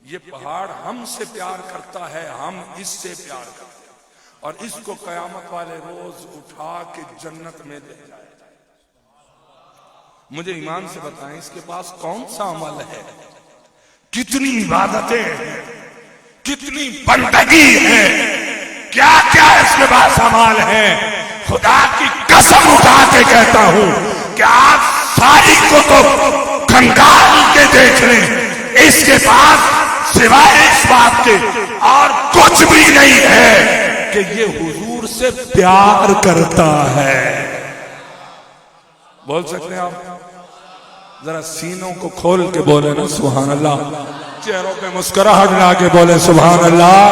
یہ پہاڑ ہم سے پیار کرتا ہے، ہم اس سے پیار کرتے ہیں، اور اس کو قیامت والے روز اٹھا کے جنت میں لے جائے۔ مجھے ایمان سے بتائیں اس کے پاس کون سا عمل ہے؟ کتنی عبادتیں ہیں، کتنی بندگی ہے، کیا کیا اس کے پاس عمل ہے۔ خدا کی قسم اٹھا کے کہتا ہوں کہ آپ ساری کتب کھنگال کے دیکھ لیں، اس کے پاس سوائے اس بات کے اور کچھ بھی نہیں ہے کہ یہ حضور سے پیار کرتا ہے۔ بول سکتے ہیں آپ؟ ذرا سینوں کو کھول کے بولے نا سبحان اللہ، چہروں پہ مسکراہٹ لا کے بولے سبحان اللہ۔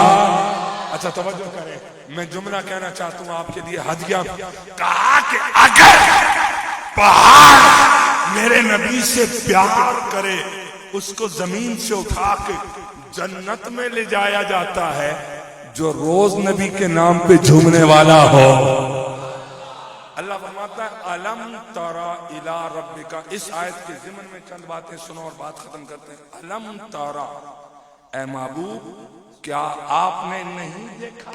اچھا توجہ کریں، میں جملہ کہنا چاہتا ہوں آپ کے لیے ہدیہ۔ کہا کہ اگر پہاڑ میرے نبی سے پیار کرے، اس کو زمین سے اٹھا کے جنت میں لے جایا جاتا ہے، جو روز نبی کے نام پہ جھومنے والا ہو۔ اللہ فرماتا ہے الم ترى الى ربک۔ اس آیت کے ضمن میں چند باتیں سنو اور بات ختم کرتے ہیں۔ الم ترى، اے محبوب کیا آپ نے نہیں دیکھا؟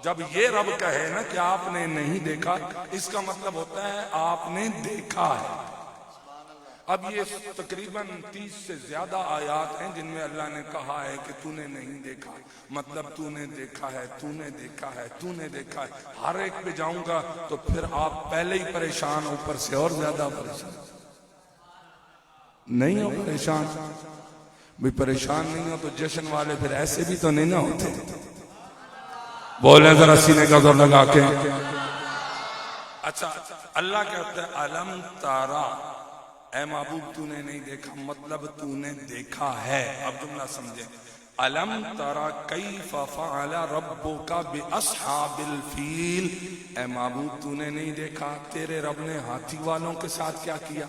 جب یہ رب کہے نا کہ آپ نے نہیں دیکھا، اس کا مطلب ہوتا ہے آپ نے دیکھا ہے۔ اب یہ تقریباً 30 سے زیادہ آیات ہیں جن میں اللہ نے کہا ہے کہ تو نے نہیں دیکھا، مطلب تو نے دیکھا ہے، تو نے دیکھا ہے، تو نے دیکھا ہے۔ ہر ایک پہ جاؤں گا تو پھر آپ پہلے ہی پریشان، اوپر سے اور زیادہ پریشان۔ نہیں ہو پریشان؟ بھی پریشان نہیں ہو تو جشن والے پھر ایسے بھی تو نہیں نہ ہوتے۔ بولیں ذرا سینے کا زور لگا کے۔ اچھا اللہ کہتا ہے الم ترى، اے محبوب تو نے نہیں دیکھا، مطلب تو نے دیکھا ہے۔ اب جملہ سمجھیں، الم ترى کیف فعل ربک باصحاب الفیل، اے محبوب تو نے نہیں دیکھا تیرے رب نے ہاتھی والوں کے ساتھ کیا کیا۔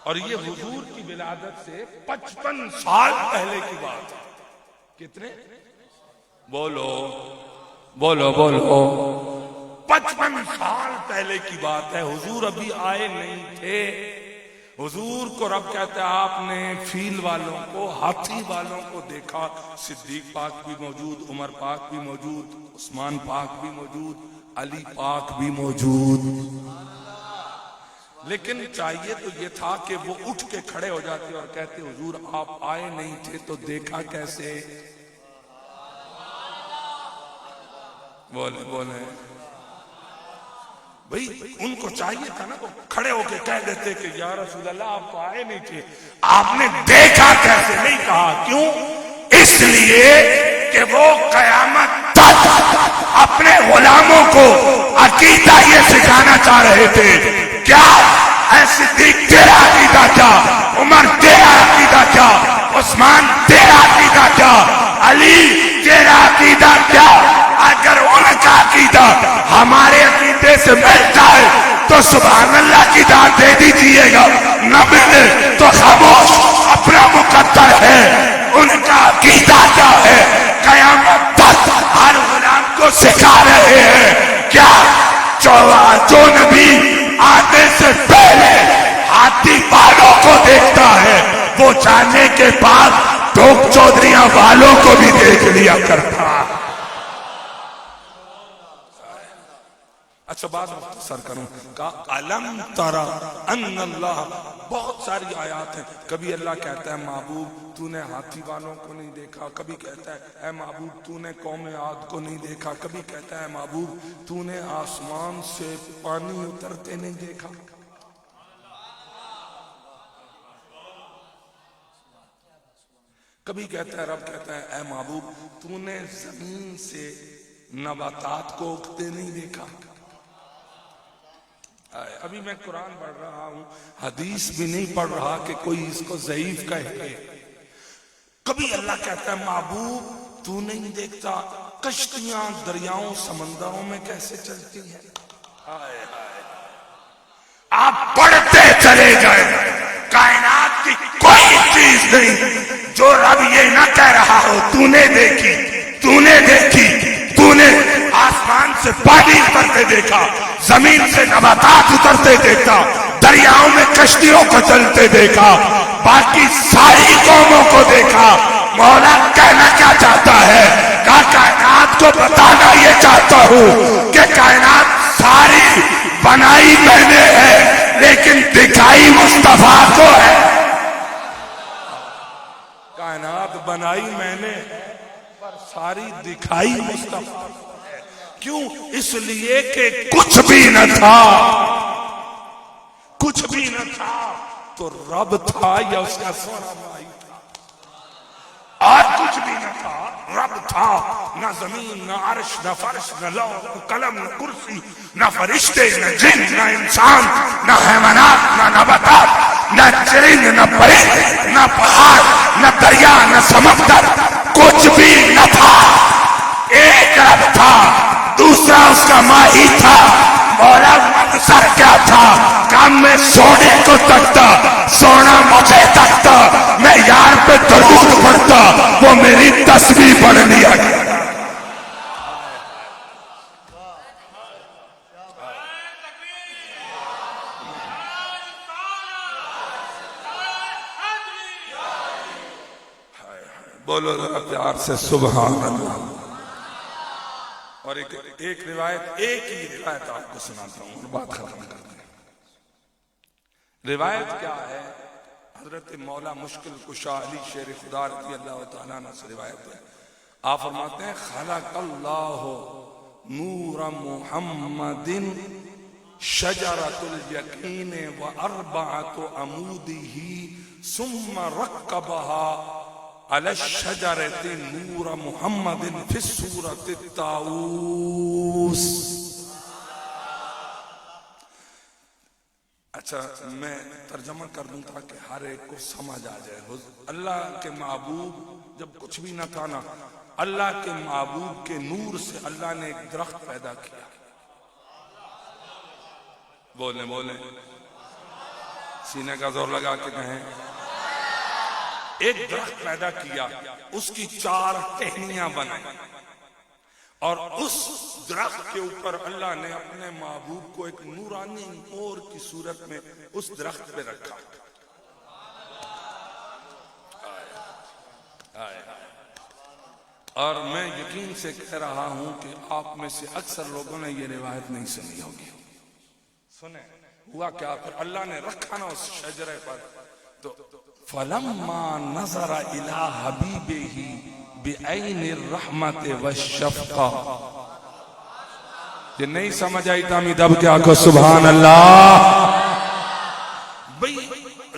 اور یہ حضور کی ولادت سے 55 سال پہلے کی بات ہے۔ کتنے؟ بولو بولو بولو، 55 سال پہلے کی بات ہے۔ حضور ابھی آئے نہیں تھے۔ حضور کو رب کہتا ہے آپ نے فیل والوں کو، ہاتھی والوں کو دیکھا۔ صدیق پاک بھی موجود، عمر پاک بھی موجود، عثمان پاک بھی موجود، علی پاک بھی موجود۔ لیکن چاہیے تو یہ تھا کہ وہ اٹھ کے کھڑے ہو جاتے اور کہتے حضور آپ آئے نہیں تھے تو دیکھا کیسے؟ بولے بولے بھئی، ان کو چاہیے تھا نا وہ کھڑے ہو کے کہہ دیتے کہ یا رسول اللہ آپ تو آئے نہیں تھے، آپ نے دیکھا کیسے؟ نہیں کہا۔ کیوں؟ اس لیے کہ وہ قیامت تک اپنے غلاموں کو عقیدہ یہ سکھانا چاہ رہے تھے۔ کیا اے صدیق تیرا عقیدہ کیا، عمر تیرا عقیدہ کیا، عثمان تیرا عقیدہ کیا، علی تیرا عقیدہ کیا؟ اگر ان کا عقیدہ ہمارے عقیدے سے ملتا ہے تو سبحان اللہ کی داد دے دیجئے گا، نہ ملے تو خاموش، اپنا مقدر ہے۔ ان کا عقیدہ کیا ہے؟ قیامت تک ہر غلام کو سکھا رہے ہیں۔ کیا جو نبی آنے سے پہلے ہاتھی والوں کو دیکھتا ہے، وہ جانے کے بعد ڈھوک چودھریاں والوں کو بھی دیکھ لیا کرتا۔ اچھا بات مختصر کروں، کہا الم ترى ان اللہ، بہت ساری آیات ہیں۔ کبھی اللہ کہتا ہے محبوب تو نے ہاتھی والوں کو نہیں دیکھا، کبھی کہتا ہے اے محبوب تو نے قوم عاد کو نہیں دیکھا، کبھی کہتا ہے محبوب تو نے آسمان سے پانی اترتے نہیں دیکھا۔ کبھی کہتا ہے رب کہتا ہے اے محبوب تو نے زمین سے نباتات کو اگتے نہیں دیکھا۔ ابھی میں قرآن پڑھ رہا ہوں، حدیث بھی نہیں پڑھ رہا کہ کوئی اس کو ضعیف کہے۔ کبھی اللہ کہتا ہے محبوب تو نہیں دیکھتا کشتیاں دریاؤں سمندروں میں کیسے چلتی ہیں۔ آپ پڑھتے چلے جائیں، کائنات کی کوئی چیز نہیں جو رب یہ نہ کہہ رہا ہو تو نے دیکھی، تو نے دیکھی، تو نے آسمان سے پانی اترتے دیکھا، زمین سے نباتات اترتے دیکھا، دریاؤں میں کشتیوں کو چلتے دیکھا، باقی ساری قوموں کو دیکھا۔ مولا کہنا کیا چاہتا ہے؟ کہا کائنات کو بتانا یہ چاہتا ہوں کہ کائنات ساری بنائی میں نے ہے لیکن دکھائی مصطفیٰ کو ہے۔ کائنات بنائی میں نے پر ساری دکھائی مصطفیٰ کو ہے۔ کیوں؟ اس لیے کہ کچھ بھی نہ تھا، کچھ بھی نہ تھا تو رب تھا یا اس کا سونا مائی تھا؟ اور کچھ بھی نہ تھا، رب تھا۔ نہ زمین، نہ عرش، نہ فرش، نہ لوح، نہ قلم، نہ کرسی، نہ فرشتے، نہ جن، نہ انسان، نہ حیوانات، نہ نباتات، نہ چرند، نہ پرند، نہ پہاڑ، نہ دریا، نہ سمندر، کچھ بھی نہ تھا۔ ایک رب تھا، دوسرا اس کا ماہی تھا۔ مولا منظر کیا تھا؟ کام میں سونے کو تکتا، سونا مجھے تکتا، میں یار پہ درود پڑھتا، وہ میری تسبیح پڑھ لیا گیا۔ بولو ذرا پیار سے سبحان اللہ۔ اور ایک روایت، ایک ہی روایت آپ کو سناتا ہوں اور بات ختم کرتے ہیں۔ روایت کیا ہے؟ حضرت مولا مشکل کشا علی شیر خدا رضی اللہ تعالیٰ عنہ سے روایت ہے۔ آپ فرماتے ہیں خلق اللہ نور محمد شجرۃ الیقین واربعۃ عمودہ ثم رکبها علی الشجرۃ نور محمد فی الصورۃ الطاؤوس۔ اچھا میں ترجمہ کر دوں تاکہ ہر ایک کو سمجھ آ جائے۔ اللہ کے محبوب جب کچھ بھی نہ تھا نا، اللہ کے محبوب کے نور سے اللہ نے ایک درخت پیدا کیا۔ بولیں بولیں، سینے کا زور لگا کے کہیں۔ ایک درخت پیدا کیا، اس کی 4 ٹہنیاں بنائیں اور اس درخت کے اوپر اللہ نے اپنے محبوب کو ایک نورانی مور کی صورت میں اس درخت پہ رکھا۔ اور میں یقین سے کہہ رہا ہوں کہ آپ میں سے اکثر لوگوں نے یہ روایت نہیں سنی ہوگی۔ سنیں ہوا کیا؟ پھر اللہ نے رکھا نا اس شجرے پر، تو فَلَمَّا نَظَرَ إِلَىٰ حَبِيبِهِ بِعَيْنِ الرَّحْمَةِ وَالشَّفْقَةِ۔ یہ نہیں سمجھ آئی تامی دب کیا کو سبحان اللہ۔ بھئی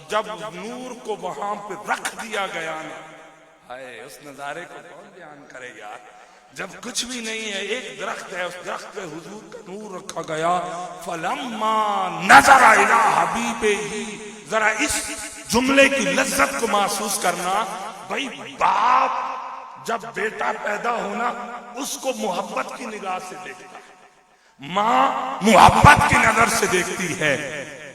جب نور کو وہاں پہ رکھ دیا گیا نا، ہائے اس نظارے کو کون بیان کرے یار؟ جب کچھ بھی نہیں ہے، ایک درخت ہے، اس درخت پہ حضور کا نور رکھا گیا۔ فَلَمَّا نَظَرَ إِلَىٰ حَبِيبِهِ۔ ذرا اس جملے کی لذت کو محسوس کرنا۔ بھئی باپ جب بیٹا پیدا ہونا اس کو محبت کی نگاہ سے دیکھتا ہے، ماں محبت کی نظر سے دیکھتی ہے،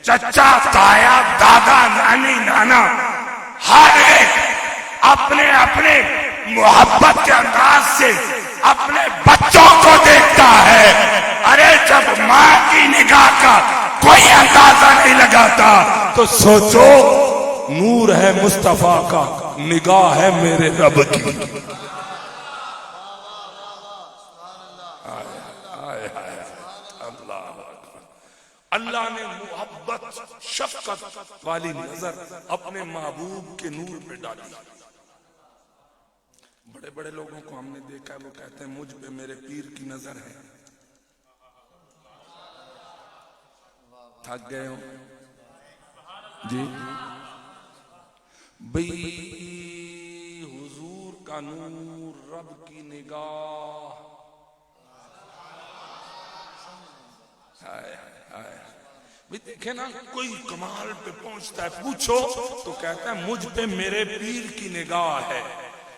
چچا تایا دادا نانی نانا ہر ایک اپنے اپنے محبت کے انداز سے اپنے بچوں کو دیکھتا ہے۔ ارے جب ماں کی نگاہ کا کوئی اندازہ نہیں لگاتا تو سوچو نور ہے مصطفیٰ کا، نگاہ ہے میرے رب کی۔ اللہ نے محبت شفقت والی نظر اپنے محبوب کے نور پہ ڈالی۔ بڑے بڑے لوگوں کو ہم نے دیکھا ہے، وہ کہتے ہیں مجھ پہ میرے پیر کی نظر ہے۔ تھک گئے ہو جی؟ بھئی حضور کا نور، رب کی نگاہ، دیکھیں نا کوئی کمال پہ پہنچتا ہے، پوچھو تو کہتا ہے مجھ پہ میرے پیر کی نگاہ ہے،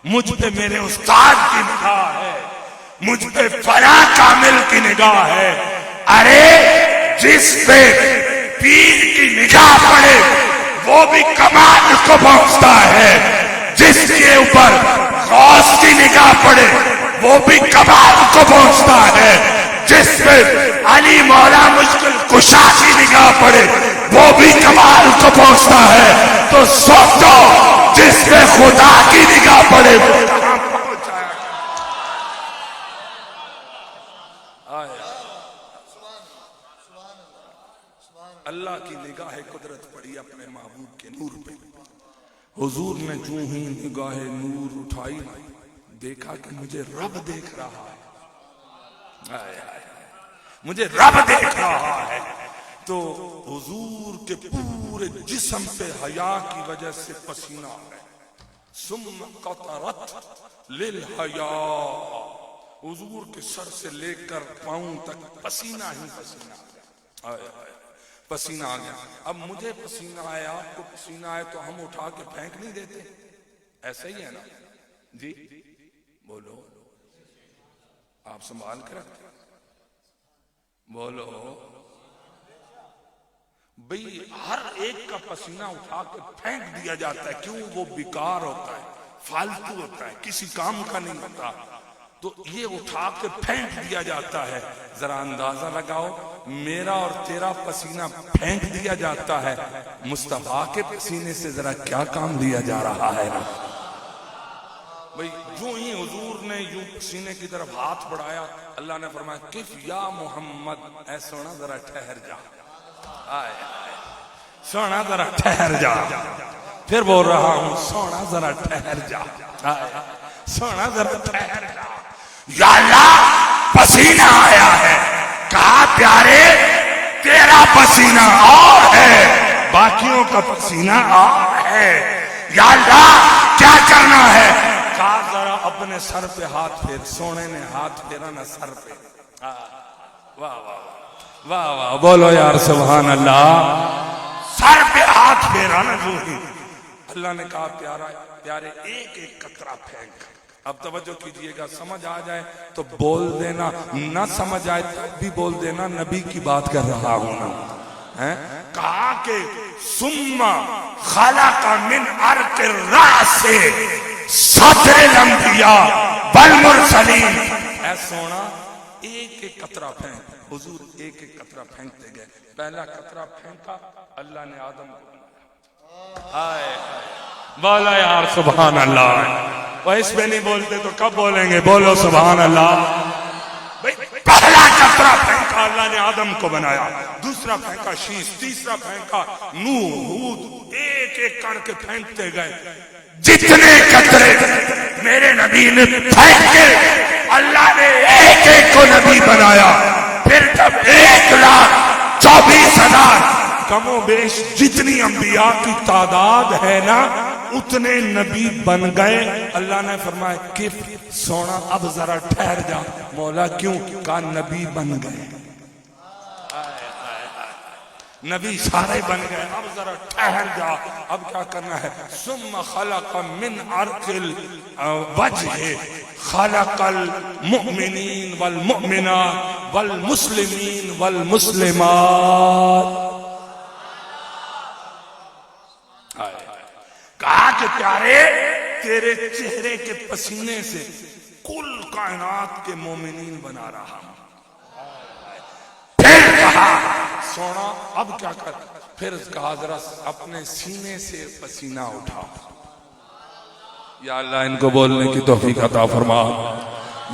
مجھ پہ میرے استاد کی نگاہ ہے، مجھ پہ فلاں کامل کی نگاہ ہے۔ ارے جس پہ پیر کی نگاہ پڑے وہ بھی کمال کو پہنچتا ہے، جس کے اوپر غوث کی نگاہ پڑے وہ بھی کمال کو پہنچتا ہے، جس پہ علی مولا مشکل کشا کی نگاہ پڑے وہ بھی کمال کو پہنچتا ہے، تو سوچو جس پہ خدا کی نگاہ پڑے وہ کہاں پہنچایا۔ اللہ کی نگاہ قدرت پڑی اپنے محبوب کے نور پہ۔ حضور نے جو ہی نگاہ نور اٹھائی، دیکھا کہ مجھے رب دیکھ رہا ہے، مجھے رب دیکھ رہا ہے۔ تو حضور کے پورے جسم پہ حیا کی وجہ سے پسینہ آ گیا۔ ثم قطرت للحیا، حضور کے سر سے لے کر پاؤں تک پسینہ ہی پسینہ آ گیا، پسینہ آ گیا۔ اب مجھے پسینہ آئے، آپ کو پسینہ آئے تو ہم اٹھا کے پھینک نہیں دیتے؟ ایسا ہی ہے نا جی؟ بولو، آپ سنبھال کر رکھتے، بولو بھئی۔ ہر ایک کا پسینہ اٹھا کے پھینک دیا جاتا ہے، کیوں؟ وہ بیکار ہوتا ہے، فالتو ہوتا ہے، کسی کام کا نہیں ہوتا، تو یہ اٹھا کے پھینک دیا جاتا ہے۔ ذرا اندازہ لگاؤ، میرا اور تیرا پسینہ پھینک دیا جاتا ہے، مصطفیٰ کے پسینے سے ذرا کیا کام لیا جا رہا ہے نا بھئی۔ جو ہی حضور نے یوں پسینے کی طرف ہاتھ بڑھایا، اللہ نے فرمایا کف یا محمد، اے سونا ذرا ٹھہر جا، آئے سونا ذرا ٹھہر جا۔ پھر بول رہا ہوں سونا ذرا ٹھہر جا، آئے سونا ذرا ٹھہر جا۔ یا اللہ پسینہ آیا ہے، کہا پیارے تیرا پسینہ اور ہے، باقیوں کا پسینہ اور ہے، یا اللہ کیا کرنا ہے؟ کہا ذرا اپنے سر پہ ہاتھ پھیر۔ سونے نے ہاتھ پھیرا نا سر پہ، واہ واہ واہ واہ، بولو یار سبحان اللہ۔ سر پہ ہاتھ پھیرا نا جو ہی، اللہ نے کہا پیارے ایک ایک قطرہ پھینک۔ اب توجہ کیجئے گا، سمجھ آ جائے تو بول دینا، نہ سمجھ آئے تب بھی بول دینا، نبی کی بات کر رہا ہوں نا۔ کہا کہ ثم خلق من عرق الراس صدر الانبیاء والمرسلین، اے سونا ایک ایک قطرہ پھینک۔ حضور ایک ایک قطرہ پھینکتے گئے۔ پہلا قطرہ پھینکا، اللہ نے آدم کو بنایا۔ آئے بولا یار سبحان اللہ۔ وہ اس پہ نہیں بولتے تو کب بولیں گے؟ بولو سبحان اللہ۔ پہلا قطرہ پھینکا، اللہ نے آدم کو بنایا۔ دوسرا پھینکا شیش، تیسرا پھینکا نوح، ہود، ایک ایک کر کے پھینکتے گئے۔ جتنے قطرے میرے نبی نے پھینکے، اللہ نے ایک ایک کو نبی بنایا۔ پھر جب 1,24,000 کم و بیش جتنی انبیاء کی تعداد ہے نا، اتنے نبی بن گئے۔ اللہ نے فرمایا کف سونا اب ذرا ٹھہر جا۔ مولا کیوں؟ کہا نبی بن گئے، نبی سارے بن گئے، اب ذرا ٹھہر جا، اب کیا کرنا ہے؟ ثم خلق من عرق الوجہ خلق المؤمنین والمؤمنات والمسلمین والمسلمات۔ کہا کہ پیارے تیرے چہرے کے پسینے سے کل کائنات کے مومنین بنا رہا ہوں۔ پھر کہا سونا اب کیا کر؟ پھر کہا ذرا اپنے سینے سے پسینہ اٹھا۔ یا اللہ ان کو بولنے کی توفیق عطا فرما۔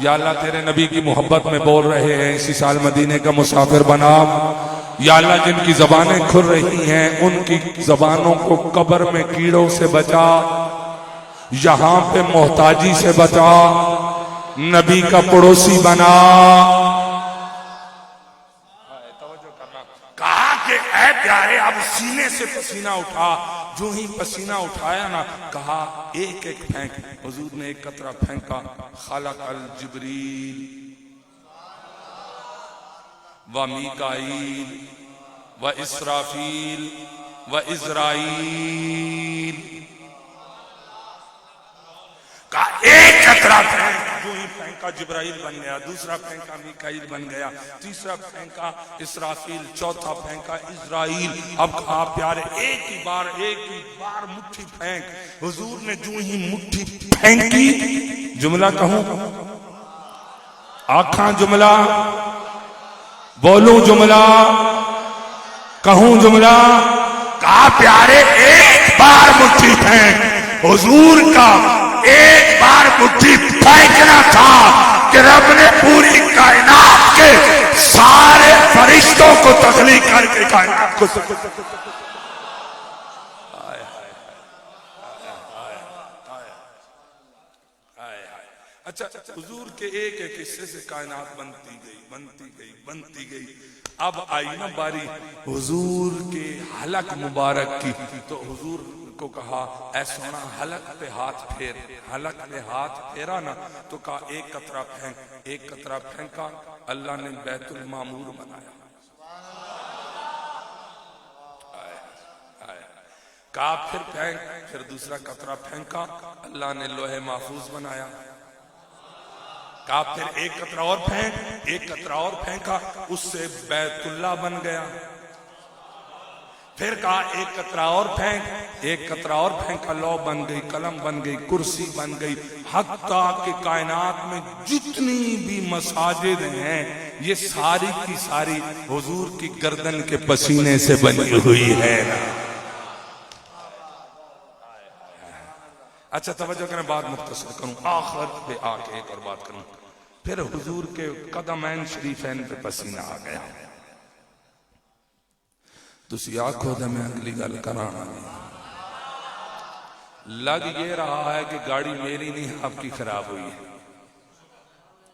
یا اللہ تیرے نبی کی محبت میں بول رہے ہیں، اسی سال مدینے کا مسافر بنا۔ یا اللہ جن کی زبانیں کھل رہی ہیں ان کی زبانوں کو قبر میں کیڑوں سے بچا، یہاں پہ محتاجی سے بچا، نبی کا پڑوسی بنا۔ کہا کہ اے پیارے اب سینے سے پسینہ اٹھا۔ جو ہی پسینہ اٹھایا نا، کہا ایک ایک پھینک۔ حضور نے ایک قطرہ پھینکا، خلق الجبریل و میکائیل و اسرافیل و اسرائیل۔ کہا ایک قطرہ پھینکا، جو ہی پھینکا جبرائیل بن گیا، دوسرا پھینکا میکائیل بن گیا، تیسرا پھینکا اسرافیل، چوتھا پھینکا اسرائیل۔ اب کہا پیارے ایک ہی بار مٹھی پھینک۔ حضور نے جو ہی مٹھی پھینکی، جملہ کہوں آنکھاں جملہ، بولوں جملہ، کہوں جملہ؟ کہا پیارے ایک بار مٹھی پھینک، حضور کا ایک بار مٹھی پھینکنا تھا کہ رب نے پوری کائنات کے سارے فرشتوں کو تخلیق کر کے کائنات کو اچھا حضور کے ایک ایک حصے سے کائنات بنتی گئی. اب آئی نا باری حضور کے حلق مبارک کی، تو حضور کو کہا اے سونا حلق پہ ہاتھ پھیر. حلق پہ ہاتھ پھیرا نا تو کہا ایک قطرہ پھینک. ایک قطرہ پھینکا، اللہ نے بیت المعمور بنایا. کہا پھر پھینک، پھر دوسرا قطرہ پھینکا، اللہ نے لوح محفوظ بنایا. کہا پھر ایک قطرہ اور پھینک، ایک قطرہ اور پھینکا، اس سے بیت اللہ بن گیا. پھر کہا ایک قطرہ اور پھینک، ایک قطرہ اور پھینکا، لوح بن گئی، قلم بن گئی، کرسی بن گئی. حتیٰ کہ کائنات میں جتنی بھی مساجد ہیں یہ ساری کی ساری حضور کی گردن کے پسینے سے بنی ہوئی ہے. اچھا توجہ کریں، بات مختصر کروں، آخر پہ آ کے ایک اور بات کروں. پھر حضور کے قدمین شریفین پہ پسینہ آ گیا. تسی آنکھوں دے میں اگلی گل کرانا لگ یہ رہا ہے کہ گاڑی میری نہیں آپ کی خراب ہوئی ہے.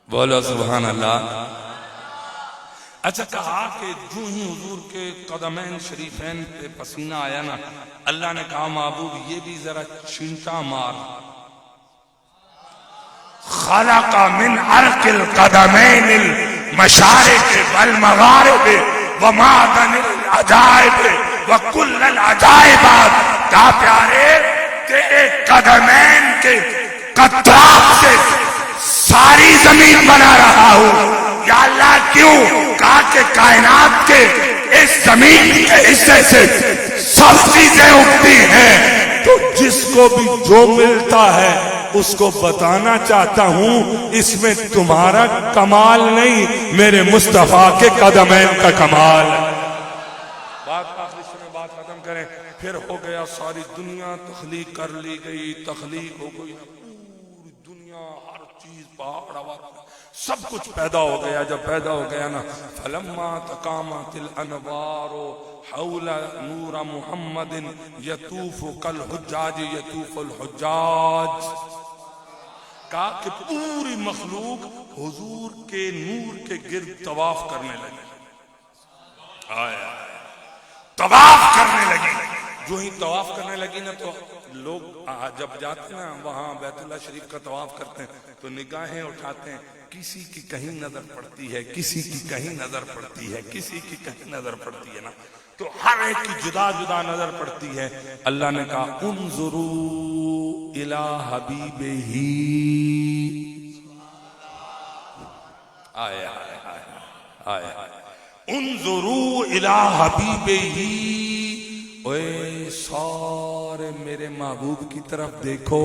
بولو سبحان اللہ. اچھا کہا کہ جو ہی حضور کے قدمین شریفین پہ پسینہ آیا نا، اللہ نے کہا محبوب یہ بھی ذرا چھینٹا مار. خلق من عرق القدمین المشارق والمغارب ومعدن العجائب وکل العجائبات. کہا پیارے تیرے قدمین کے قطرات سے ساری زمین بنا رہا ہوں. یا اللہ کیوں؟ کہا کہ کائنات کے اس زمین کے حصے سے سب چیزیں اگتی ہیں، تو جس کو بھی جو ملتا ہے اس کو بتانا چاہتا ہوں. اس میں تمہارا کمال نہیں، میرے مصطفیٰ کے قدمین کا کمال. بات آخری میں بات ختم کریں. پھر ہو گیا ساری دنیا تخلیق کر لی گئی، تخلیق ہو گئی پوری دنیا، ہر چیز پہاڑ ہوا سب کچھ پیدا ہو گیا. جب پیدا ہو گیا نا، فلما تقامت الانوار حول نور محمد یطوف کالحجاج یطوف الحجاج. کہا کہ پوری مخلوق حضور کے نور کے گرد طواف کرنے لگی. طواف کرنے لگی. جو ہی طواف کرنے لگی نا تو لوگ جب جاتے ہیں وہاں بیت اللہ شریف کا طواف کرتے ہیں تو نگاہیں اٹھاتے ہیں، کسی کی کہیں نظر پڑتی ہے، کسی کی کہیں نظر پڑتی ہے، کسی کی کہیں نظر پڑتی ہے نا، تو ہر ایک کی جدا جدا نظر پڑتی ہے. اللہ نے کہا انظروا الی حبیبہ. آیا آیا انظروا الی حبیبہ. اے سارے میرے محبوب کی طرف دیکھو،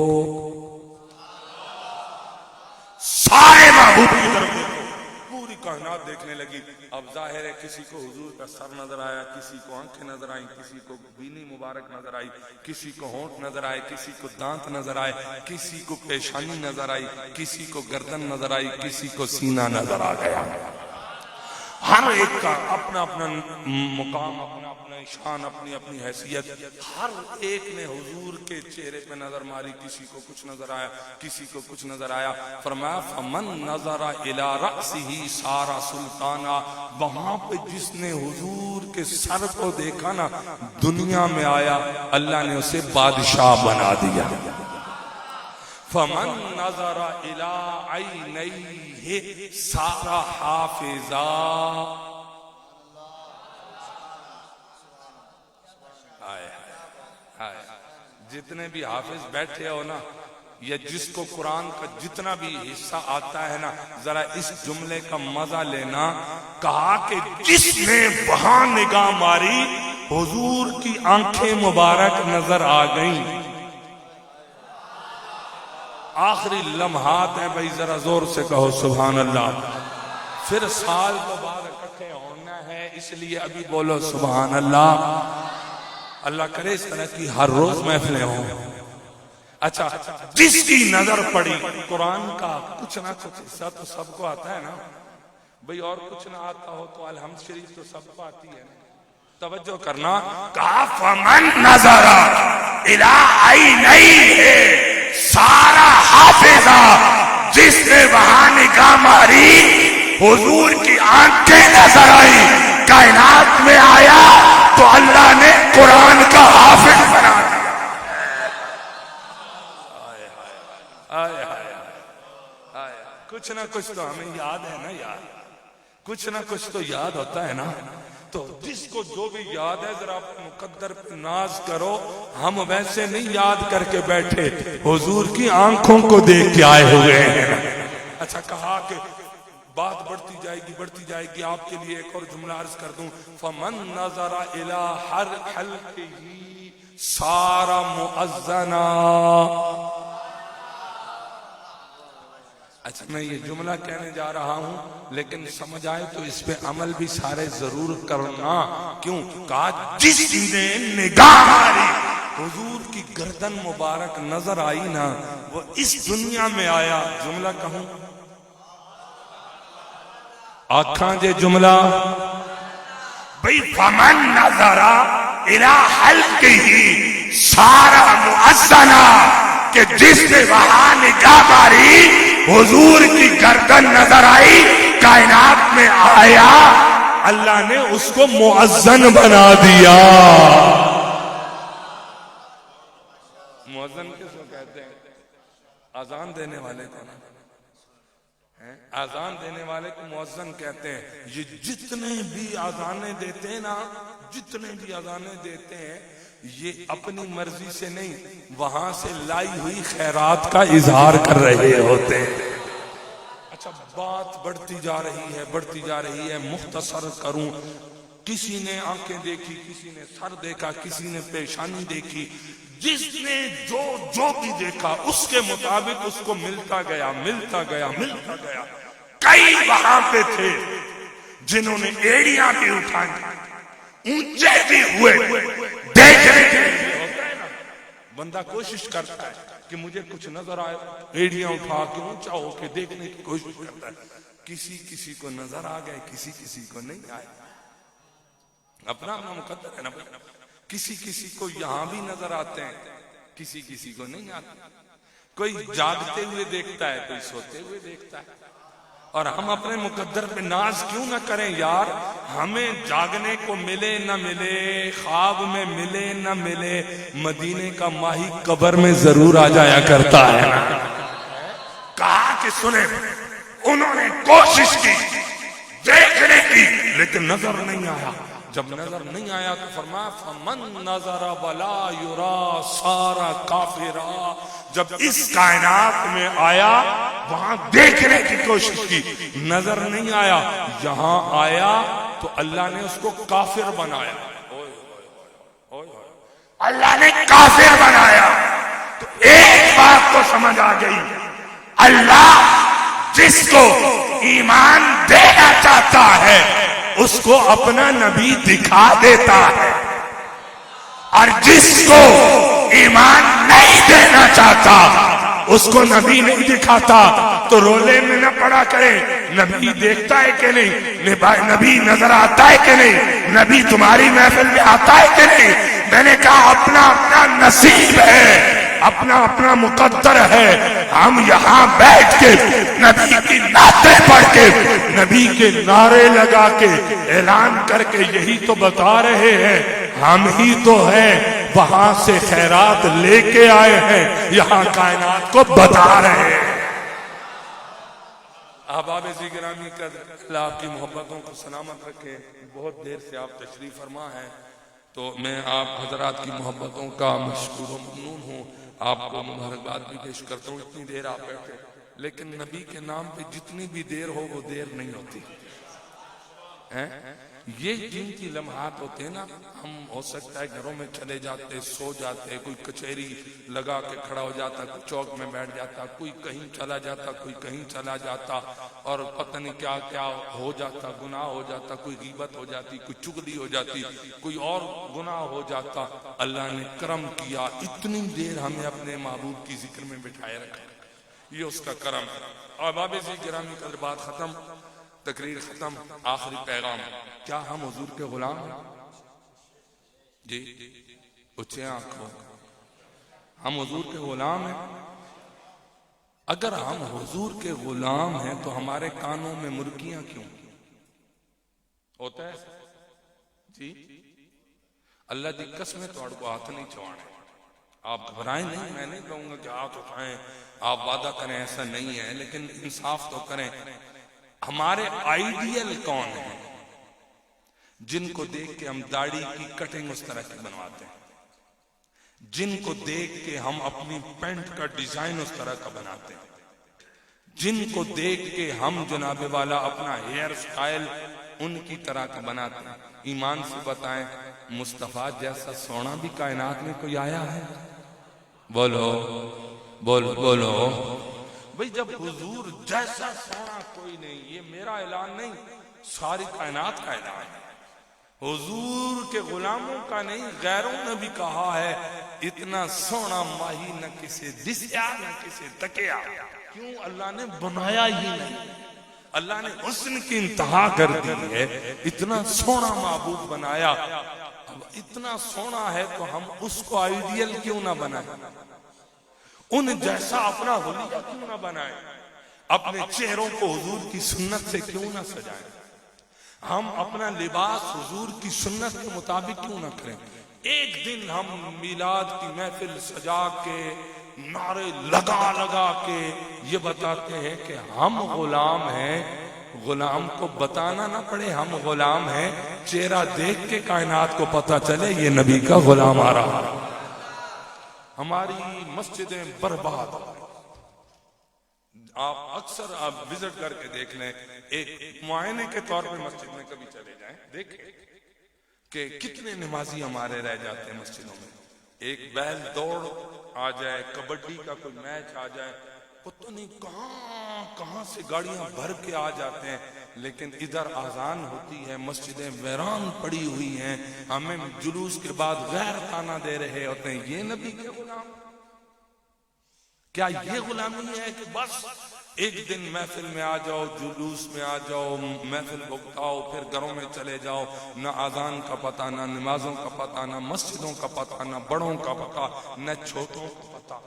سارے محبوب کی طرف دیکھو. پوری کائنات دیکھنے لگی. اب ظاہر ہے کسی کو حضور کا سر نظر آیا، کسی کو آنکھیں نظر آئیں، کسی کو بینی مبارک نظر آئی، کسی کو ہونٹ نظر آئے، کسی کو دانت نظر آئے، کسی کو پیشانی نظر آئی، کسی کو گردن نظر آئی، کسی کو سینہ نظر آ گیا. ہر ایک کا اپنا اپنا مقام، اپنا اپنا شان، اپنی اپنی حیثیت. ہر ایک نے حضور کے چہرے پہ نظر ماری، کسی کو کچھ نظر آیا، کسی کو کچھ نظر آیا. فرمایا فمن نظر الی رأسہ صار سلطانا. وہاں پہ جس نے حضور کے سر کو دیکھا نا دنیا میں آیا، اللہ نے اسے بادشاہ بنا دیا. فمن نظر الی عینیہ صار حافظا. جتنے بھی حافظ بیٹھے ہو نا، یا جس کو قرآن کا جتنا بھی حصہ آتا ہے نا، ذرا اس جملے کا مزہ لینا. کہا کہ جس نے وہاں نگاہ ماری حضور کی آنکھیں مبارک نظر آ گئیں. آخری لمحات ہیں بھائی، ذرا زور سے کہو سبحان اللہ. پھر سال کے بعد اکٹھے ہونا ہے اس لیے ابھی بولو سبحان اللہ. اللہ کرے اس طرح کی ہر روز محفلیں ہوں. اچھا جس کی نظر پڑی قرآن کا کچھ نہ کچھ حصہ تو سب کو آتا ہے نا بھئی, اور کچھ نہ آتا ہو تو الحمد شریف تو سب کو آتی ہے. توجہ کرنا, کہا فمن نظر الہ عینیہ سارا حافظہ, جس نے وہاں نگاہ ماری حضور کی آنکھیں نظر آئی, کائنات میں آیا تو اللہ نے قرآن کا حافظ بنا دیا. کچھ نہ کچھ تو ہمیں یاد ہے نا یار, کچھ نہ کچھ تو یاد ہوتا ہے نا. تو جس کو جو بھی یاد ہے ذرا مقدر پہ ناز کرو. ہم ویسے نہیں یاد کر کے بیٹھے, حضور کی آنکھوں کو دیکھ کے آئے ہوئے ہیں. اچھا کہا کہ بات بڑھتی جائے گی. آپ کے لیے ایک اور جملہ عرض کر دوں, فمن نظر الی ہر حلقہ سارا مؤذنا. اچھا میں یہ جملہ کہنے جا رہا ہوں لیکن سمجھ آئے تو اس پہ عمل بھی سارے ضرور کرنا. کیوں؟ کہا جس نے نگاہ ماری حضور کی گردن مبارک نظر آئی نا, وہ اس دنیا میں آیا. جملہ کہوں آکھاں جے جملہ بھئی, فمن نظر الہ حلقہ سارا مؤذنا, کہ جس نے وہاں نگاہ ماری حضور کی گردن نظر آئی, کائنات میں آیا, اللہ نے اس کو مؤذن بنا دیا. مؤذن کس کو کہتے ہیں؟ اذان دینے والے کو نا, اذان دینے والے کو مؤذن کہتے ہیں. یہ جتنے بھی اذانیں دیتے ہیں نا, جتنے بھی اذانیں دیتے ہیں, یہ اپنی مرضی سے نہیں, وہاں سے لائی ہوئی خیرات کا اظہار کر رہے ہوتے ہیں. اچھا بات بڑھتی جا رہی ہے, مختصر کروں. کسی نے آنکھیں دیکھی, کسی نے سر دیکھا, کسی نے پیشانی دیکھی. جس نے جو بھی دیکھا اس کے مطابق اس کو ملتا گیا. کئی وہاں پہ تھے جنہوں نے ایڑیاں بھی اٹھائیں, اونچے بھی ہوئے. دیکھنے کے لیے ہوتا ہے نا, بندہ کوشش کرتا ہے کہ مجھے کچھ نظر آئے, ایڑیاں اٹھا کے اونچا ہو کے دیکھنے کی کوشش کرتا ہے. کسی کو نظر آ گئے, کسی کو نہیں آئے. اپنا مقدر ہے نا. کسی کو یہاں بھی نظر آتے ہیں, کسی کو نہیں آتے. کوئی جاگتے ہوئے دیکھتا ہے, کوئی سوتے ہوئے دیکھتا ہے. اور ہم اپنے مقدر پہ ناز کیوں نہ کریں یار. ہمیں جاگنے کو ملے نہ ملے, خواب میں ملے نہ ملے, مدینے کا ماہی قبر میں ضرور آ جایا کرتا ہے. کہا کہ سنیں, انہوں نے کوشش کی دیکھنے کی لیکن نظر نہیں آیا. جب نظر نہیں آیا تو فرمایا فمن نظر ولا یرا سارا کافرا. جب اس کائنات میں آیا وہاں دیکھنے کی کوشش کی, نظر نہیں آیا. یہاں آیا تو اللہ نے اس کو کافر بنایا. اللہ نے کافر بنایا. تو ایک بات تو سمجھ آ گئی, اللہ جس کو ایمان دینا چاہتا ہے اس کو اپنا نبی دکھا دیتا ہے, اور جس کو ایمان نہیں دینا چاہتا اس کو نبی نہیں دکھاتا. تو رولے میں نہ پڑا کرے, نبی دیکھتا ہے کہ نہیں, نبی نظر آتا ہے کہ نہیں, نبی تمہاری محفل میں آتا ہے کہ نہیں. میں نے کہا اپنا اپنا نصیب ہے, اپنا مقدر ہے. ہم یہاں بیٹھ کے نبی کی نعتیں پڑھ کے, نبی کے نعرے لگا کے, اعلان کر کے یہی تو بتا رہے ہیں ہم ہی تو ہیں. وہاں سے خیرات لے کے آئے ہیں, یہاں کائنات کو بتا رہے ہیں. احباب عزیز گرامی کا اللہ آپ کی محبتوں کو سلامت رکھے. بہت دیر سے آپ تشریف فرما ہیں تو میں آپ حضرات کی محبتوں کا مشکور و ممنون ہوں. آپ کو مبارکباد بھی پیش کرتا ہوں. اتنی دیر آپ بیٹھے, لیکن نبی کے نام پہ جتنی بھی دیر ہو وہ دیر نہیں ہوتی. یہ قیمتی لمحات ہوتے ہیں نا، ہم ہو سکتا ہے گھروں میں چلے جاتے، سو جاتے، کوئی کچہری لگا کے کھڑا ہو جاتا، کوئی چوک میں بیٹھ جاتا، کوئی کہیں چلا جاتا، کوئی کہیں چلا جاتا، اور پتہ نہیں کیا کیا ہو جاتا، گناہ ہو جاتا، کوئی غیبت ہو جاتی، کوئی چغلی ہو جاتی، کوئی اور گناہ ہو جاتا۔ اللہ نے کرم کیا، اتنی دیر ہمیں اپنے محبوب کی ذکر میں بٹھائے رکھا، یہ اس کا کرم ہے۔ اور باب سے گرامی قدر بات ختم، تقریر ختم، آخری پیغام، کیا ہم حضور کے غلام ہیں؟ جی اچھے آنکھوں، ہم حضور کے غلام ہیں؟ اگر ہم حضور کے غلام ہیں تو ہمارے کانوں میں مرکیاں کیوں ہوتا ہے؟ جی اللہ دی قسم توڑ کو ہاتھ نہیں چھوڑے، آپ گھبرائیں نہیں، میں نہیں کہوں گا کہ ہاتھ اٹھائیں، آپ وعدہ کریں، ایسا نہیں ہے، لیکن انصاف تو کریں۔ ہمارے آئیڈیل کون ہیں جن کو دیکھ کے ہم داڑھی کی کٹنگ اس طرح کی بنواتے ہیں، جن کو دیکھ کے ہم اپنی پینٹ کا ڈیزائن اس طرح کا بناتے ہیں، جن کو دیکھ کے ہم جناب والا اپنا ہیئر سٹائل ان کی طرح کا بناتے ہیں؟ ایمان سے بتائیں، مصطفیٰ جیسا سونا بھی کائنات میں کوئی آیا ہے؟ بولو بولو بھئی، جب حضور جیسا سونا کوئی نہیں، یہ میرا اعلان نہیں، ساری کائنات کا اعلان ہے، حضور کے غلاموں کا نہیں، غیروں نے بھی کہا ہے اتنا سونا ماہی نہ کسے دسیا نہ کسے تکیا۔ کیوں؟ اللہ نے بنایا ہی نہیں، اللہ نے حسن کی انتہا کر دی ہے، اتنا سونا محبوب بنایا۔ اب اتنا سونا ہے تو ہم اس کو آئیڈیل کیوں نہ بنائیں، ان جیسا اپنا حلیہ کیوں نہ بنائیں، اپنے چہروں کو حضور کی سنت سے کیوں نہ سجائیں، ہم اپنا لباس حضور کی سنت کے مطابق کیوں نہ کریں۔ ایک دن ہم میلاد کی محفل سجا کے نعرے لگا لگا کے یہ بتاتے ہیں کہ ہم غلام ہیں، غلام کو بتانا نہ پڑے ہم غلام ہیں، چہرہ دیکھ کے کائنات کو پتہ چلے یہ نبی کا غلام آ رہا ہے۔ ہماری مسجدیں برباد ہو گئی، آپ اکثر آپ وزٹ کر کے دیکھ لیں، ایک معائنے کے طور پہ مسجد میں کبھی چلے جائیں، دیکھیں کہ کتنے نمازی ہمارے رہ جاتے ہیں مسجدوں میں۔ ایک بیل دوڑ آ جائے، کبڈی کا کوئی میچ آ جائے، پتہ نہیں کہاں سے گاڑیاں بھر کے آ جاتے ہیں، لیکن ادھر اذان ہوتی ہے، مسجدیں ویران پڑی ہوئی ہیں، ہمیں جلوس کے بعد غیر تانا دے رہے ہوتے ہیں، یہ نبی کے غلام؟ کیا یہ غلامی ہے کہ بس ایک دن محفل میں آ جاؤ، جلوس میں آ جاؤ، محفل بکتاؤ، پھر گھروں میں چلے جاؤ، نہ اذان کا پتہ، نہ نمازوں کا پتہ، نہ مسجدوں کا پتہ، نہ بڑوں کا پتہ، نہ چھوٹوں کا پتہ؟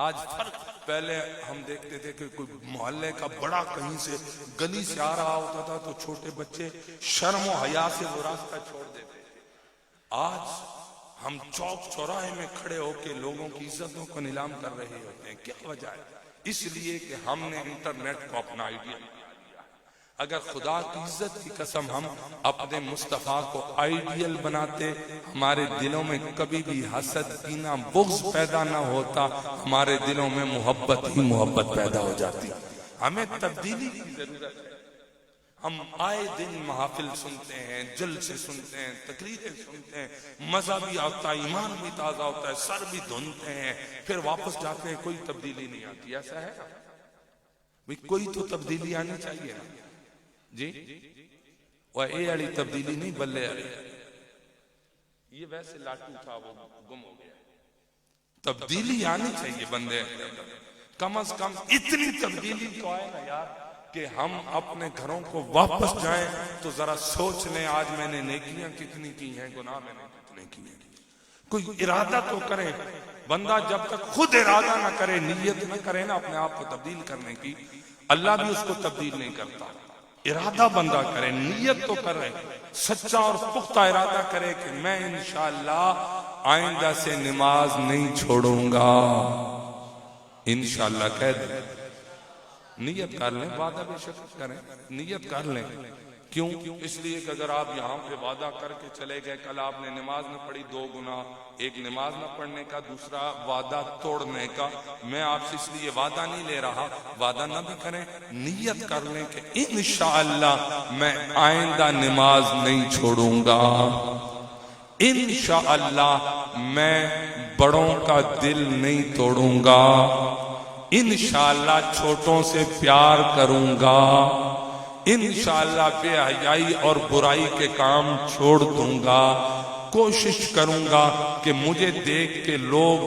آج فرق، پہلے ہم دیکھتے تھے کہ کوئی محلے کا بڑا کہیں سے گلی سے آ رہا ہوتا تھا تو چھوٹے بچے شرم و حیا سے وہ راستہ چھوڑ دیتے تھے۔ آج ہم چوک چوراہے میں کھڑے ہو کے لوگوں کی عزتوں کو نیلام کر رہے ہوتے ہیں، کیا وجہ ہے؟ اس لیے کہ ہم نے انٹرنیٹ کو اپنا آئیڈیل بنا لیا۔ اگر خدا کی عزت کی قسم ہم اپنے مصطفیٰ کو آئیڈیل بناتے، ہمارے دلوں میں کبھی بھی حسد، کینہ، بغض پیدا نہ ہوتا، ہمارے دلوں میں محبت ہی محبت پیدا ہو جاتی۔ ہمیں تبدیلی کی ضرورت ہے۔ ہم آئے دن محافل سنتے ہیں، جلسے سنتے ہیں، تقریریں سنتے ہیں، مزہ بھی آتا ہے، ایمان بھی تازہ ہوتا ہے، سر بھی دھنتے ہیں، پھر واپس جاتے ہیں، کوئی تبدیلی نہیں آتی۔ ایسا ہے بھئی، کوئی تو تبدیلی آنی چاہیے نا جی، وہ اے اڑی تبدیلی نہیں، بلے اڑی، یہ ویسے لاٹو تھا وہ گم ہو گیا۔ تبدیلی آنی چاہیے بندے، کم از کم اتنی تبدیلی تو آئے نا یار کہ ہم اپنے گھروں کو واپس جائیں تو ذرا سوچ لیں آج میں نے نیکیاں کتنی کی ہیں، گناہ میں نے کتنے کی ہیں۔ کوئی ارادہ تو کرے، بندہ جب تک خود ارادہ نہ کرے، نیت نہ کرے نا اپنے آپ کو تبدیل کرنے کی، اللہ بھی اس کو تبدیل نہیں کرتا۔ ارادہ بندہ کرے، نیت تو کرے، سچا اور پختہ ارادہ کرے کہ میں انشاءاللہ آئندہ سے نماز نہیں چھوڑوں گا، انشاءاللہ کہہ دیں، نیت کر لیں، وعدہ بے شک کریں، نیت کر لیں کیوں؟ اس لیے کہ اگر آپ یہاں پہ وعدہ کر کے چلے گئے، کل آپ نے نماز نہ پڑھی، 2 گناہ، ایک نماز نہ پڑھنے کا، دوسرا وعدہ توڑنے کا۔ میں آپ سے اس لیے وعدہ نہیں لے رہا، وعدہ نہ بھی کریں، نیت کر لیں کہ انشاءاللہ میں آئندہ نماز نہیں چھوڑوں گا، انشاءاللہ میں بڑوں کا دل نہیں توڑوں گا، انشاءاللہ چھوٹوں سے پیار کروں گا، انشاءاللہ بے حیائی اور برائی کے کام چھوڑ دوں گا، کوشش کروں گا کہ مجھے دیکھ کے لوگ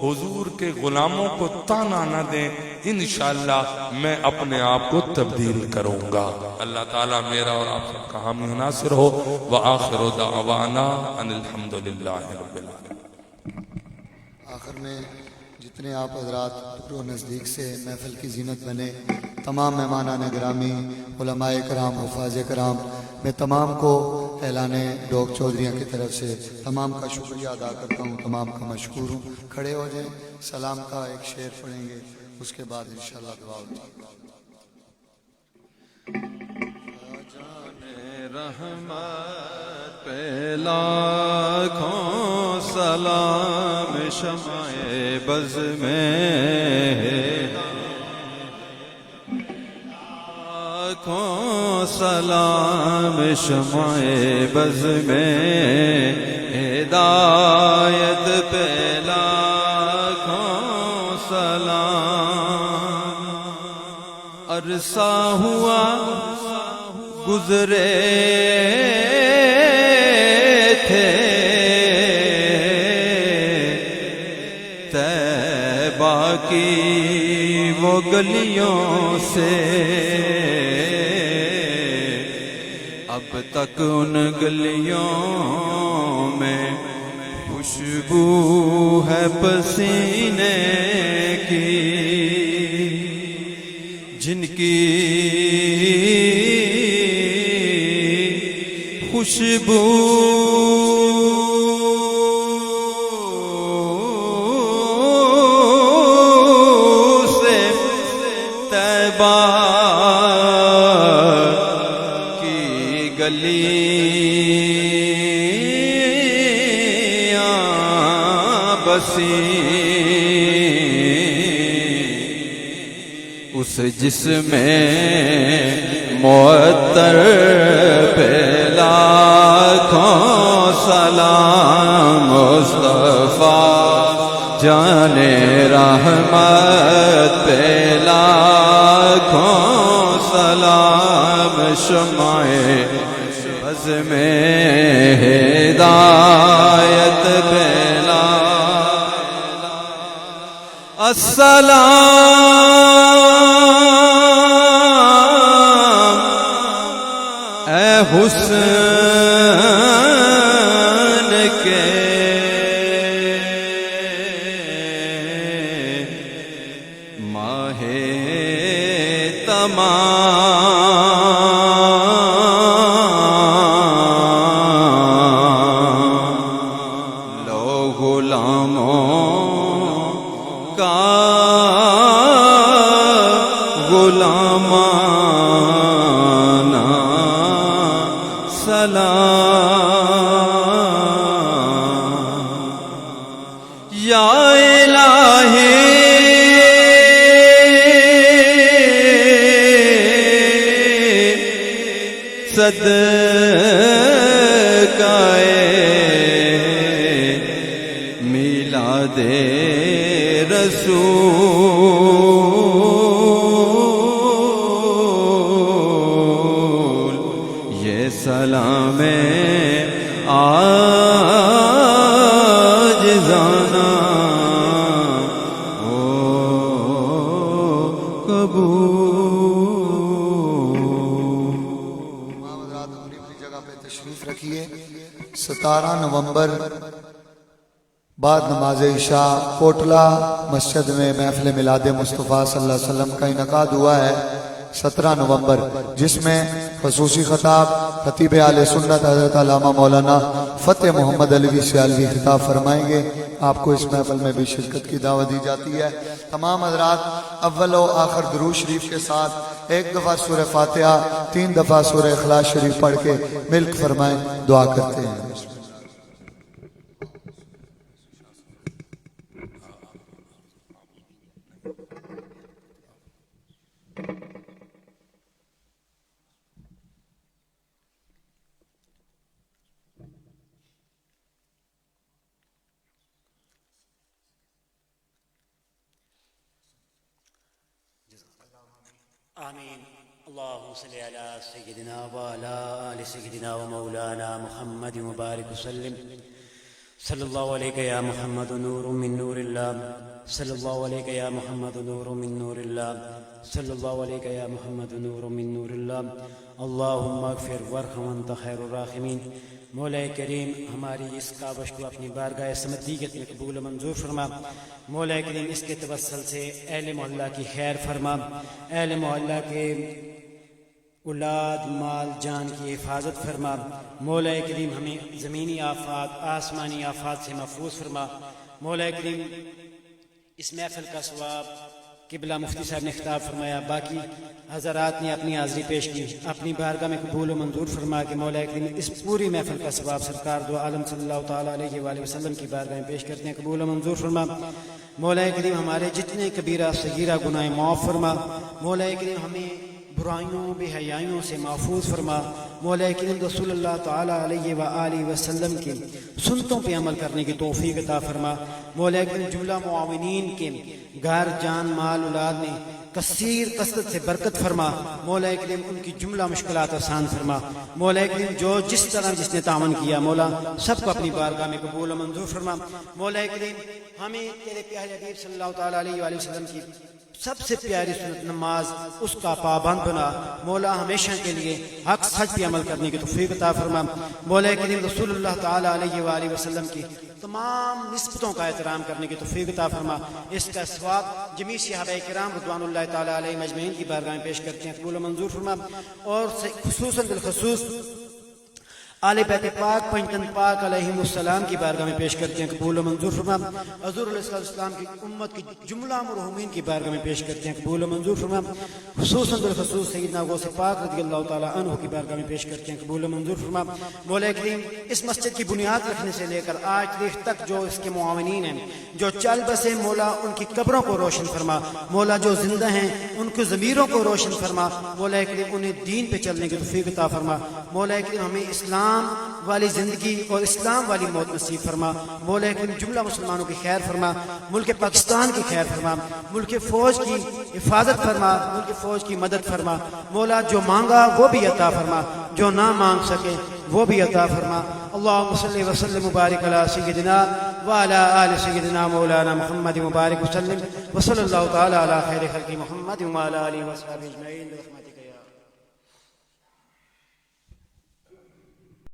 حضور کے غلاموں کو تانا نہ دیں، انشاءاللہ میں اپنے آپ کو تبدیل کروں گا۔ اللہ تعالیٰ میرا اور آپ سب کا حامی و ناصر ہو۔ وآخر دعوانا ان الحمدللہ رب العالمین۔ آخر میں جتنے آپ حضرات دور و نزدیک سے محفل کی زینت بنے، تمام مہمانان گرامی، علماء کرام، حفاظ کرام، میں تمام کو اعلان ڈوگ چودھریاں کی طرف سے تمام کا شکریہ ادا کرتا ہوں، تمام کا مشکور ہوں۔ کھڑے ہو جائیں، سلام کا ایک شعر پڑھیں گے، اس کے بعد انشاءاللہ دعا ہوتی ہے۔ رحمت پہ لاکھوں سلام، شمع بز میں لاکھوں سلام، شمع بز میں ہدایت پہ لاکھوں سلام۔ عرصہ ہوا گزرے تھے طیبہ کی وہ گلیوں سے، اب تک ان گلیوں میں خوشبو ہے پسینے کی، جن کی خوشبو سے طیبہ کی گلیاں بسی، اس جس میں معطر پہ لاکھوں سلام، مصطفیٰ جان رحمت پہ لاکھوں سلام، شمع بز میں ہدایت پہ السلام، اے حسن کے ماہ تمام، لو غلاموں کا غلامانہ سلام، یا الہی صدقہ میلاد رسول، یہ سلام عاجزانہ ہو قبول۔ تمام حضرات اپنی اپنی جگہ پہ تشریف رکھیے۔ 17 نومبر بعد نماز عشاء کوٹلہ مسجد میں محفل میلاد مصطفیٰ صلی اللہ علیہ وسلم کا انعقاد ہوا ہے 17 نومبر، جس میں خصوصی خطاب خطیب اہل سنت حضرت علامہ مولانا فتح محمد علوی سیالوی خطاب فرمائیں گے۔ آپ کو اس محفل میں بھی شرکت کی دعوت دی جاتی ہے۔ تمام حضرات اول و آخر درود شریف کے ساتھ ایک دفعہ سورہ فاتحہ 3 دفعہ سورہ اخلاص شریف پڑھ کے ملک فرمائیں، دعا کرتے ہیں۔ آمین۔ اللہم صلی علی سیدنا وعلی آل سیدنا ومولانا محمد مبارک وسلم۔ صلی اللہ علیہ یا محمد نور من نور اللہ، صلی اللہ علیہ یا محمد نور من نور اللہ، صلی اللہ علیہ یا محمد نور من نور اللہ۔ اللہم اغفر وارحم وانت خیر الراحمین۔ مولا کریم ہماری اس کاوش کو اپنی بارگاہ سمدیت میں قبول و منظور فرما۔ مولا کریم اس کے توسل سے اہل محلہ کی خیر فرما، اہل محلہ کے اولاد مال جان کی حفاظت فرما۔ مولا کریم ہمیں زمینی آفات آسمانی آفات سے محفوظ فرما۔ مولا کریم اس محفل کا ثواب قبلہ مفتی صاحب نے خطاب فرمایا، باقی حضرات نے اپنی حاضری پیش کی، اپنی بارگاہ میں قبول و منظور فرما کہ مولا کریم اس پوری محفل کا ثواب سرکار دو عالم صلی اللہ تعالیٰ علیہ وآلہ وسلم کی بارگاہ میں پیش کرتے ہیں، قبول و منظور فرما۔ مولا کریم ہمارے جتنے کبیرہ صغیرہ گناہ معاف فرما۔ مولا کریم ہمیں برائیوں بے حیائیوں سے محفوظ فرما۔ مولا کریم رسول اللہ تعالیٰ علیہ وآلہ وسلم کی سنتوں پہ عمل کرنے کی توفیق عطا فرما۔ مولا کریم جملہ معاونین کے گھر جان مال اولاد میں کثیر کثرت سے برکت فرما۔ مولا کریم ان کی جملہ مشکلات آسان فرما۔ مولا کریم جو جس طرح جس نے تعاون کیا مولا سب کو اپنی بارگاہ میں قبول و منظور فرما۔ مولا کریم ہمیں تیرے پیارے حبیب صلی اللہ تعالیٰ علیہ وآلہ وسلم کی سب سے پیاری سنت نماز اس کا پابند بنا۔ مولا ہمیشہ کے لیے حق سچ پہ عمل کرنے کی توفیق عطا فرما۔ مولا کریم رسول اللہ تعالیٰ علیہ وآلہ وسلم کی تمام نسبتوں کا احترام کرنے کی توفیق عطا فرما۔ اس کا ثواب جمیع صحابہ کرام رضوان اللہ تعالیٰ علیہ مجمعین کی بارگاہ میں پیش کرتے ہیں، قبول و منظور فرما۔ اور خصوصاً بالخصوص آل بیت پاک پنجتن پاک علیہم السلام کی بارگاہ میں پیش کرتے ہیں، قبول و منظور فرما۔ حضور علیہ السلام کی امت کی جملہ مرحومین کی بارگاہ میں پیش کرتے ہیں، قبول و منظور فرما۔ خصوصاً بالخصوص سیدنا غوث پاک رضی اللہ تعالیٰ عنہ کی بارگاہ میں پیش کرتے ہیں، قبول و منظور فرما۔ مولا کریم اس مسجد کی بنیاد رکھنے سے لے کر آج تاریخ تک جو اس کے معاونین ہیں، جو چل بسے مولا ان کی قبروں کو روشن فرما۔ مولا جو زندہ ہیں ان کی ضمیروں کو روشن فرما۔ مولا کریم انہیں دین پہ چلنے کی توفیق عطا فرما۔ مولا کریم ہمیں اسلام والی زندگی اور اسلام والی موت نصیب فرما۔ مولا کریم جملہ مسلمانوں کی خیر فرما، ملک پاکستان کی خیر فرما، ملک فوج کی حفاظت فرما، ملک فوج کی مدد فرما۔ مولا جو مانگا وہ بھی عطا فرما، جو نہ مانگ سکے وہ بھی عطا فرما۔ اللہم صلی وسلم مبارک علی سیدنا وعلی آل سیدنا مولانا محمد مبارک وسلم، وصلی اللہ تعالی علی خیر خلق محمد وعلی آلہ وصحبہ اجمعین۔